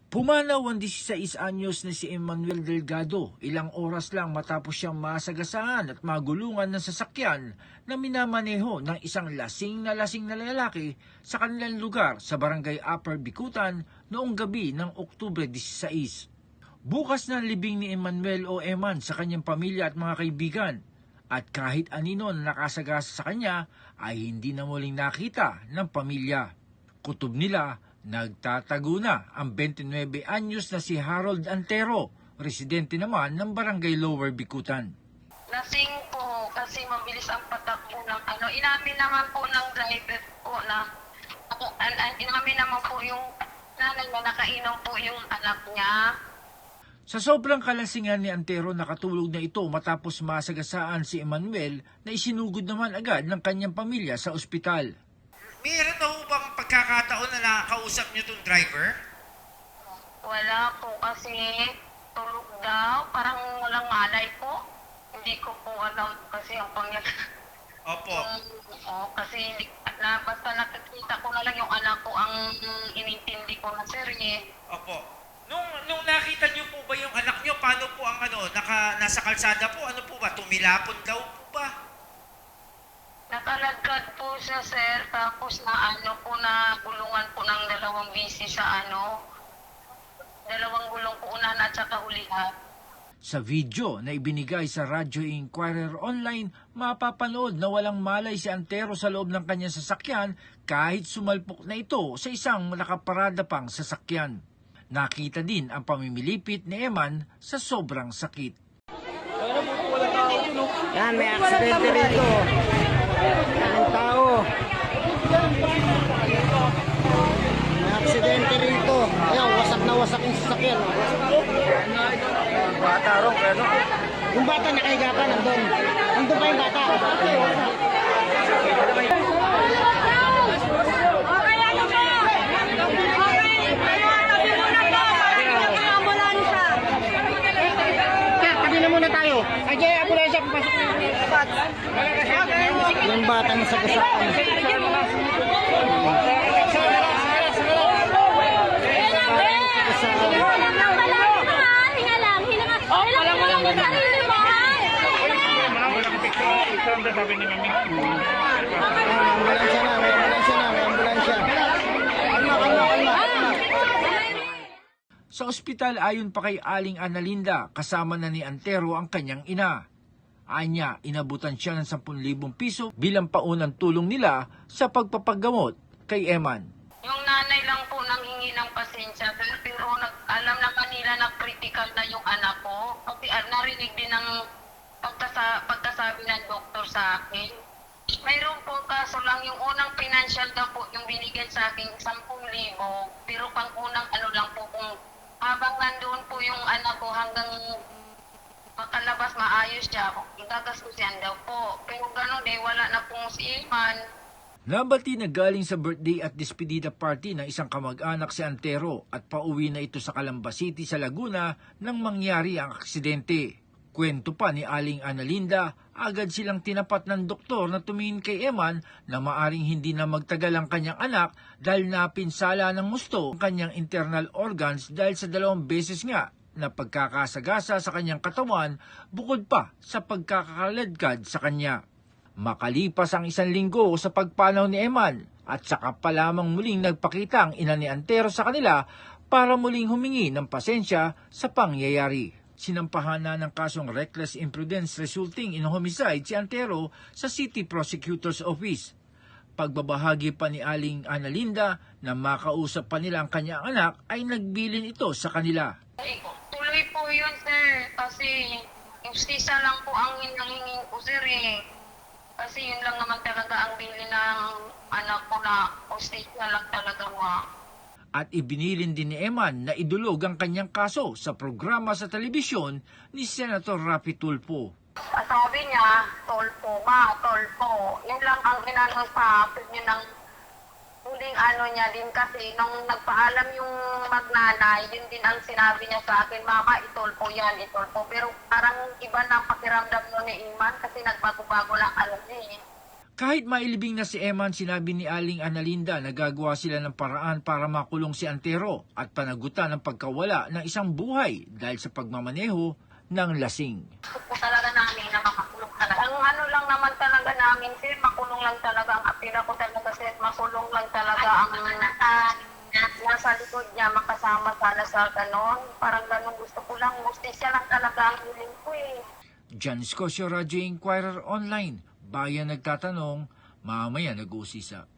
Pumanaw ang 16 anyos na si Emmanuel Delgado ilang oras lang matapos siyang masagasaan at magulungan ng sasakyan na minamaneho ng isang lasing na lalaki sa kanilang lugar sa barangay Upper Bikutan noong gabi ng Oktubre 16. Bukas na libing ni Emmanuel o Eman sa kanyang pamilya at mga kaibigan at kahit anino na nakasagasa sa kanya ay hindi na muling nakita ng pamilya. Kutob nila, nagtatago na ang 29 anyos na si Harold Antero, residente naman ng barangay Lower Bikutan. Lasing po kasi mabilis ang patakbo ng ano. Inamin naman po ng driver po na inamin naman po yung nanay na nakainom po yung anak niya. Sa sobrang kalasingan ni Antero, nakatulog na ito matapos masagasaan si Emmanuel na isinugod naman agad ng kanyang pamilya sa ospital. Meron na ho bang pagkakataon na nakakausap niyo itong driver? Wala po kasi tulog daw. Parang walang malay po. Hindi ko po alam kasi ang pangyayari. Opo. Kasi basta nakikita ko na lang yung anak ko ang inintindi ko na sir eh. Opo. Nung nakita niyo po ba yung anak niyo, paano po ang nasa kalsada po? Ano po ba? Tumilapon daw po ba? Nakalagkad po siya sir, tapos na na gulungan po ng dalawang bisi sa dalawang gulong po unahan at saka hulihan. Sa video na ibinigay sa Radyo Inquirer Online, mapapanood na walang malay si Antero sa loob ng kanyang sasakyan kahit sumalpok na ito sa isang nakaparada pang sasakyan. Nakita din ang pamimilipit ni Eman sa sobrang sakit. Yan, may aksidente rito. Ang tao. May aksidente rito. Ayan, wasak na wasak yung sasakyan. Bata ron, pero Yung bata nakahiga pa, nandun. Nandun pa yung bata. Tayo. Ajay, ambulansya, papasok na yung batang sa kasakan. Sa ospital ayon pa kay Aling Analinda, kasama na ni Antero ang kanyang ina. Anya, inabutan siya ng 10,000 piso bilang paunang tulong nila sa pagpapagamot kay Eman. Yung nanay lang po nanghingi ng pasensya, pero alam naman nila na critical na yung anak ko. Kasi narinig din ng pagkasabi ng doktor sa akin. Mayroon po kaso lang yung unang financial daw po yung binigyan sa akin 10,000, pero pang unang lang po kung habang nandoon po yung anak ko hanggang makalabas maayos siya, gagastusin daw po. Pero gano'n wala na pong si Iman. Nabati na galing sa birthday at despedida party ng isang kamag-anak si Antero at pauwi na ito sa Calamba City sa Laguna nang mangyari ang aksidente. Kwento pa ni Aling Analinda, agad silang tinapat ng doktor na tumingin kay Eman na maaring hindi na magtagal ang kanyang anak dahil napinsala ng gusto ang kanyang internal organs dahil sa 2 beses nga na pagkakasagasa sa kanyang katawan bukod pa sa pagkakaladkad sa kanya. Makalipas ang 1 linggo sa pagpanaw ni Eman at saka pa lamang muling nagpakita ang ina ni Antero sa kanila para muling humingi ng pasensya sa pangyayari. Sinampahan na ng kasong reckless imprudence resulting in homicide si Antero sa City Prosecutor's Office. Pagbabahagi pa ni Aling Analinda na makausap pa nila ang kanyang anak ay nagbilin ito sa kanila. Tuloy po yun sir, kasi justisa lang po ang hinahingin ko sir eh. Kasi yun lang naman talaga ang bilin ng anak ko na justisya lang talaga wa. At ibinilin din ni Eman na idulog ang kanyang kaso sa programa sa telebisyon ni Senator Raffy Tulfo. Sabi niya, Tulfo ba, Tulfo. Yun lang ang inano sa akin niya ng huling niya din kasi nung nagpaalam yung magnanay, yun din ang sinabi niya sa akin, Mama, itulpo yan, itulpo. Pero parang iba na pakiramdam nun ni Iman kasi nagbago-bago lang alam niya eh. Kahit mailibing na si Eman, sinabi ni Aling Analinda na gagawa sila ng paraan para makulong si Antero at panagutan ang pagkawala ng isang buhay dahil sa pagmamaneho ng lasing. Gusto po talaga namin na makakulong talaga. Ang ano lang naman talaga namin, sir, makulong lang talaga. Ang apira ko talaga, sir, makulong lang talaga ang nasa likod niya, makasama sana sa ganon. Parang ganon gusto ko lang. Justisya lang talaga ang hiling ko eh. Jan Scosio, Radyo Inquirer Online. Bayan nagtatanong, mamaya nag-uusisa.